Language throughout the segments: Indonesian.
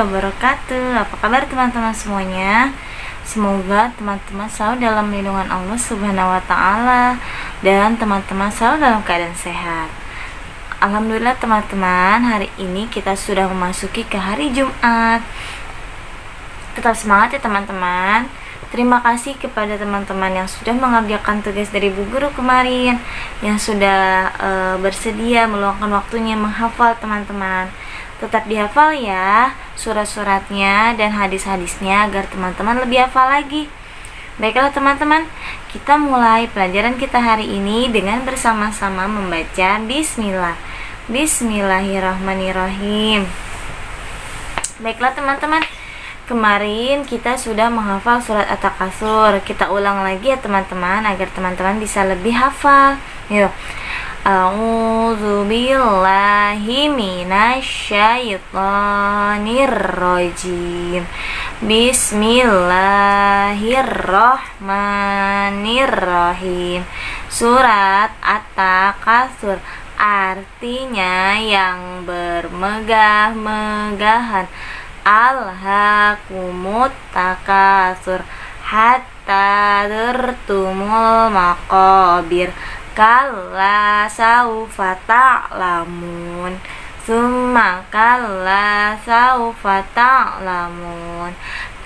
wabarakatuh. Apa kabar teman-teman semuanya? Semoga teman-teman selalu dalam lindungan Allah Subhanahu wa taala dan teman-teman selalu dalam keadaan sehat. Alhamdulillah teman-teman, hari ini kita sudah memasuki ke hari Jumat. Tetap semangat ya teman-teman. Terima kasih kepada teman-teman yang sudah mengerjakan tugas dari Bu Guru kemarin, yang sudah bersedia meluangkan waktunya menghafal teman-teman. Tetap dihafal ya surat-suratnya dan hadis-hadisnya agar teman-teman lebih hafal lagi. Baiklah teman-teman, kita mulai pelajaran kita hari ini dengan bersama-sama membaca Bismillah. Bismillahirrahmanirrahim. Baiklah teman-teman, kemarin kita sudah menghafal surat At-Takasur. Kita ulang lagi ya teman-teman agar teman-teman bisa lebih hafal. Yuk. A'udzu billahi minasyaitonir rajim. Bismillahirrahmanirrahim. Surat At-Takasur artinya yang bermegah-megahan. Alhaakumut takasur hatta zurtumul maqabir. Kalla saufa ta'lamun. Summa kalla saufa ta'lamun.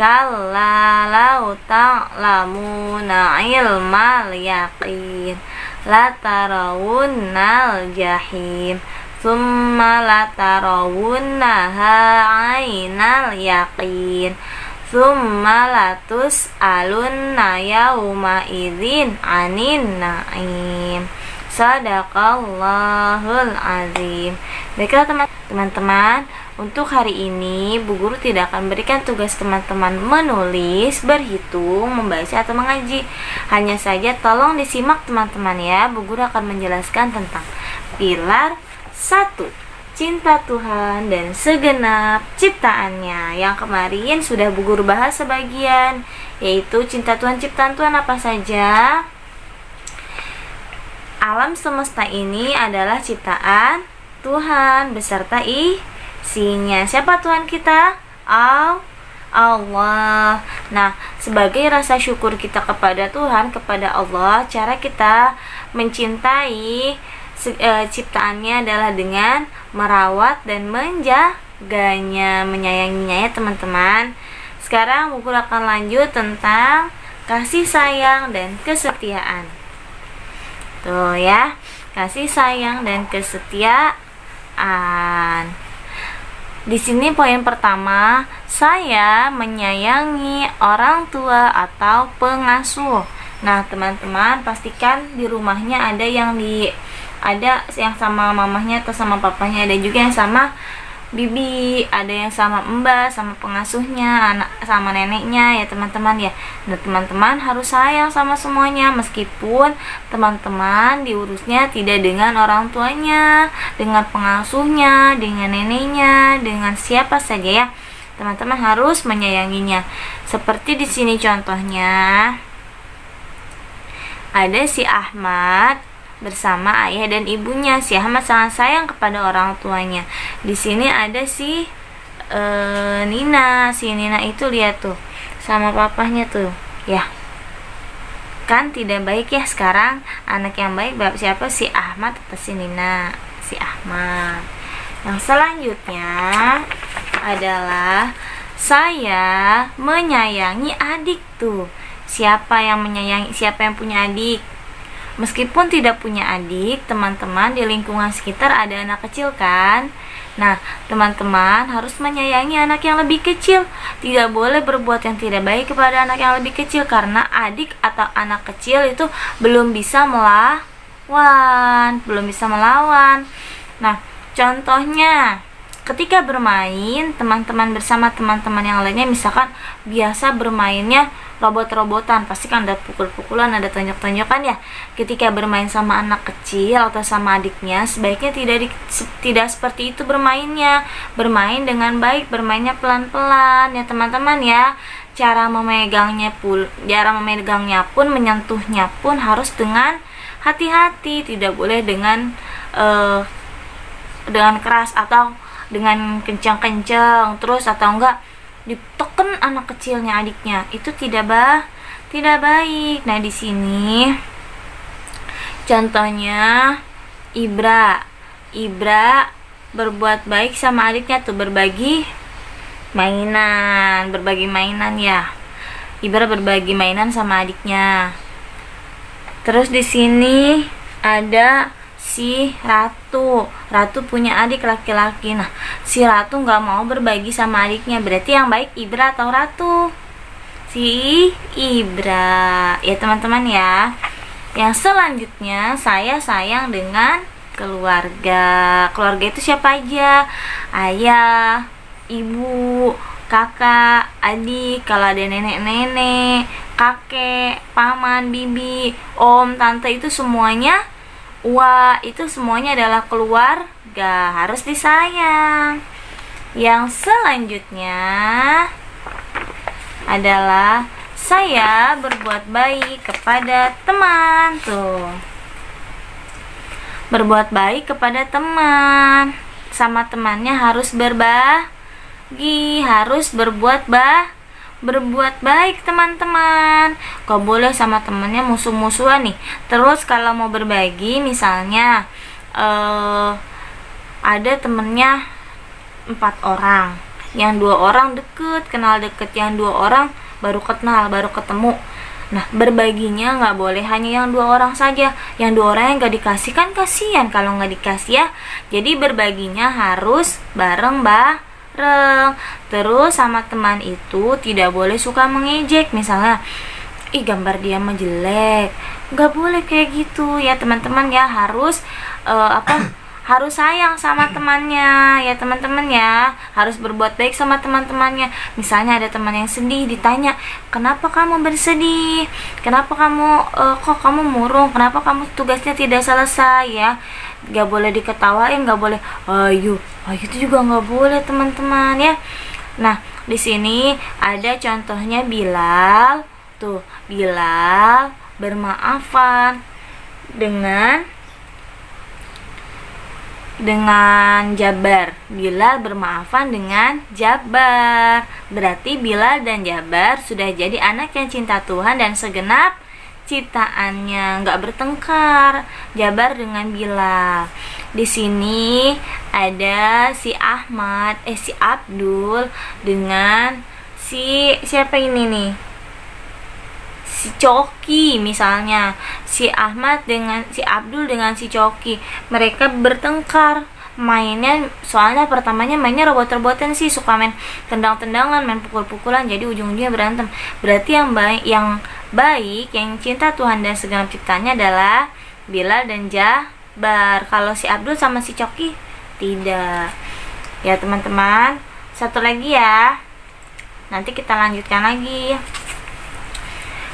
Kalla lau ta'lamuna ilmal yaqin latarawunnal jahim. Summa latarawunnaha ainal yaqin. Summa latus'alunna yawma idzin anin na'im. Sadaqallahul azim. Baiklah teman-teman, untuk hari ini Bu Guru tidak akan berikan tugas teman-teman menulis, berhitung, membaca atau mengaji. Hanya saja tolong disimak teman-teman ya. Bu Guru akan menjelaskan tentang pilar 1, cinta Tuhan dan segenap ciptaannya, yang kemarin sudah Bu Guru bahas sebagian, yaitu cinta Tuhan, ciptaan Tuhan apa saja. Alam semesta ini adalah ciptaan Tuhan beserta isinya. Siapa Tuhan kita? Allah. Nah, sebagai rasa syukur kita kepada Tuhan, kepada Allah, cara kita mencintai ciptaannya adalah dengan merawat dan menjaganya, menyayanginya ya teman-teman. Sekarang Bu Guru akan lanjut tentang kasih sayang dan kesetiaan. Tuh ya, kasih sayang dan kesetiaan. Di sini poin pertama, saya menyayangi orang tua atau pengasuh. Nah, teman-teman pastikan di rumahnya ada yang sama mamahnya atau sama papanya, ada juga yang sama bibi, ada yang sama mbak, sama pengasuhnya, anak sama neneknya ya teman-teman ya. Nah, teman-teman harus sayang sama semuanya, meskipun teman-teman diurusnya tidak dengan orang tuanya, dengan pengasuhnya, dengan neneknya, dengan siapa saja ya. Teman-teman harus menyayanginya. Seperti di sini contohnya, ada si Ahmad bersama ayah dan ibunya. Si Ahmad sangat sayang kepada orang tuanya. Di sini ada si Nina. Si Nina itu lihat tuh sama papahnya tuh, ya. Kan tidak baik ya. Sekarang anak yang baik siapa? Si Ahmad atau si Nina? Si Ahmad. Yang selanjutnya adalah saya menyayangi adik tuh. Siapa yang menyayangi? Siapa yang punya adik? Meskipun tidak punya adik, teman-teman di lingkungan sekitar ada anak kecil kan? Nah, teman-teman harus menyayangi anak yang lebih kecil. Tidak boleh berbuat yang tidak baik kepada anak yang lebih kecil, karena adik atau anak kecil itu belum bisa melawan. Nah, contohnya ketika bermain, teman-teman bersama teman-teman yang lainnya, misalkan biasa bermainnya robot-robotan, pasti kan ada pukul-pukulan, ada tonjok-tonjokan ya. Ketika bermain sama anak kecil atau sama adiknya, sebaiknya tidak seperti itu bermainnya. Bermain dengan baik, bermainnya pelan-pelan ya teman-teman ya. Cara memegangnya pun, menyentuhnya pun harus dengan hati-hati, tidak boleh dengan keras atau dengan kencang-kencang terus, atau enggak diteken anak kecilnya, adiknya, itu tidak baik. Nah, di sini contohnya Ibra berbuat baik sama adiknya tuh, berbagi mainan ya. Ibra berbagi mainan sama adiknya. Terus di sini ada si Ratu punya adik laki-laki. Nah, si Ratu nggak mau berbagi sama adiknya, berarti yang baik Ibra atau Ratu? Si Ibra ya teman-teman ya. Yang selanjutnya, saya sayang dengan keluarga itu siapa aja? Ayah, ibu, kakak, adik, kalau ada nenek-nenek, kakek, paman, bibi, om, tante, itu semuanya itu semuanya adalah keluarga, harus disayang. Yang selanjutnya adalah saya berbuat baik kepada teman. Tuh, berbuat baik kepada teman, sama temannya harus berbagi, harus berbuat baik teman-teman. Gak boleh sama temennya musuh-musuhan nih. Terus kalau mau berbagi, misalnya ada temennya 4 orang, yang 2 orang kenal deket, yang 2 orang baru kenal, baru ketemu. Nah, berbaginya nggak boleh hanya yang 2 orang saja. Yang 2 orang yang nggak dikasih kan kasihan kalau nggak dikasih ya. Jadi berbaginya harus bareng. Terus sama teman itu tidak boleh suka mengejek, misalnya gambar dia mah jelek, nggak boleh kayak gitu ya teman-teman ya. Harus harus sayang sama temannya ya teman-teman ya, harus berbuat baik sama teman-temannya. Misalnya ada teman yang sedih, ditanya, kenapa kamu bersedih, kenapa kamu kok kamu murung, kenapa kamu tugasnya tidak selesai ya. Gak boleh diketawain, gak boleh ayo itu juga gak boleh teman-teman ya. Nah, di sini ada contohnya Bilal. Tuh, Bilal bermaafan dengan Jabar. Bilal bermaafan dengan Jabar. Berarti Bilal dan Jabar sudah jadi anak yang cinta Tuhan dan segenap ciptaannya, nggak bertengkar Jabar dengan Bilal. Di sini ada si Abdul dengan siapa ini nih? Si Coki misalnya. Si Abdul dengan si Coki. Mereka bertengkar. Mainnya, soalnya pertamanya mainnya robot-robotan sih, suka main tendang-tendangan, main pukul-pukulan, jadi ujung-ujungnya berantem. Berarti yang baik, yang cinta Tuhan dan segenap ciptanya adalah Bilal dan Jabar. Kalau si Abdul sama si Coki tidak. Ya teman-teman, satu lagi ya. Nanti kita lanjutkan lagi.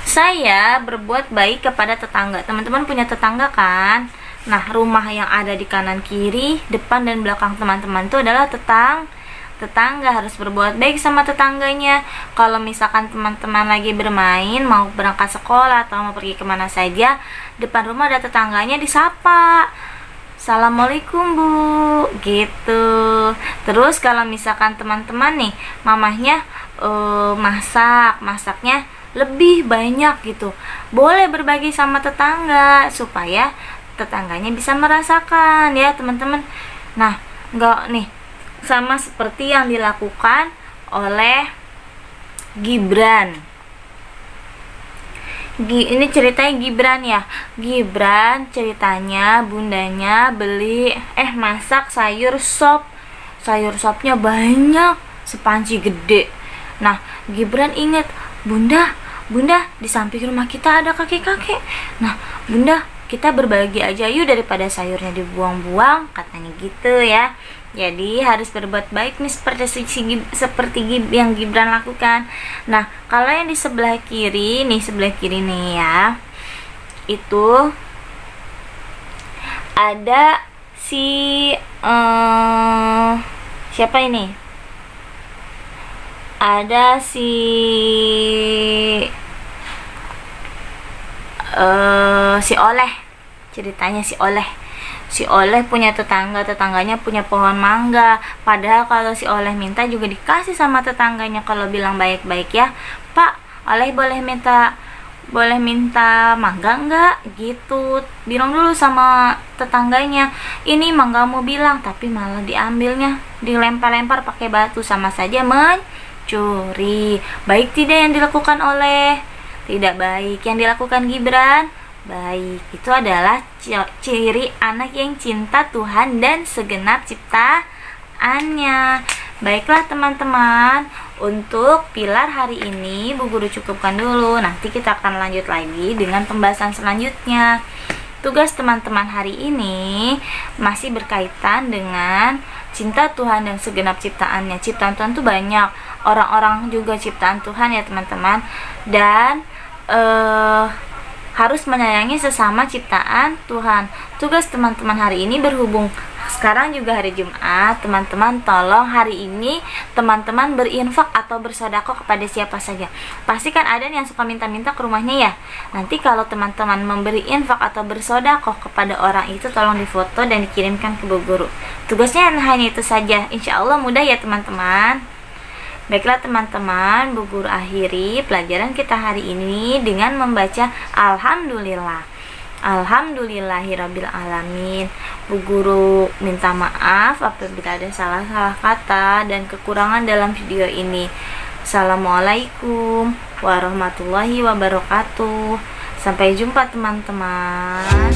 Saya berbuat baik kepada tetangga. Teman-teman punya tetangga kan? Nah, rumah yang ada di kanan kiri, depan dan belakang teman-teman itu adalah tetangga, harus berbuat baik sama tetangganya. Kalau misalkan teman-teman lagi bermain, mau berangkat sekolah atau mau pergi kemana saja, depan rumah ada tetangganya, disapa, Assalamualaikum bu, gitu. Terus kalau misalkan teman-teman nih, mamahnya masaknya lebih banyak gitu, boleh berbagi sama tetangga supaya tetangganya bisa merasakan ya teman-teman. Nah, enggak nih, sama seperti yang dilakukan oleh Gibran. Ini ceritanya Gibran ya. Gibran ceritanya bundanya masak sayur sop. Sayur sopnya banyak, sepanci gede. Nah, Gibran ingat, Bunda, di samping rumah kita ada kakek-kakek. Nah, Bunda, kita berbagi aja yuk daripada sayurnya dibuang-buang, katanya gitu ya. Jadi harus berbuat baik nih seperti yang Gibran lakukan. Nah, kalau yang di sebelah kiri nih ya, itu ada siapa ini? Ada si Oleh. Ceritanya si Oleh. Si Oleh punya tetangga, tetangganya punya pohon mangga. Padahal kalau si Oleh minta juga dikasih sama tetangganya kalau bilang baik-baik ya. Pak, Oleh boleh minta mangga enggak? Gitu. Bilang dulu sama tetangganya. Ini manggamu bilang, tapi malah diambilnya, dilempar-lempar pakai batu, sama saja mencuri. Baik tidak yang dilakukan Oleh? Tidak baik. Yang dilakukan Gibran? Baik. Itu adalah ciri anak yang cinta Tuhan dan segenap ciptaannya. Baiklah teman-teman, untuk pilar hari ini Bu Guru cukupkan dulu. Nanti kita akan lanjut lagi dengan pembahasan selanjutnya. Tugas teman-teman hari ini masih berkaitan dengan cinta Tuhan dan segenap ciptaannya. Ciptaan Tuhan itu banyak, orang-orang juga ciptaan Tuhan ya teman-teman. Dan harus menyayangi sesama ciptaan Tuhan. Tugas teman-teman hari ini berhubung sekarang juga hari Jumat, teman-teman tolong hari ini teman-teman berinfak atau bersedekah kepada siapa saja. Pasti kan ada yang suka minta-minta ke rumahnya ya. Nanti kalau teman-teman memberi infak atau bersedekah kepada orang itu, tolong difoto dan dikirimkan ke Bu Guru. Tugasnya hanya itu saja. Insya Allah mudah ya teman-teman. Baiklah teman-teman, Bu Guru akhiri pelajaran kita hari ini dengan membaca Alhamdulillah. Alhamdulillahirabbil alamin. Bu Guru minta maaf apabila ada salah-salah kata dan kekurangan dalam video ini. Assalamualaikum warahmatullahi wabarakatuh. Sampai jumpa teman-teman.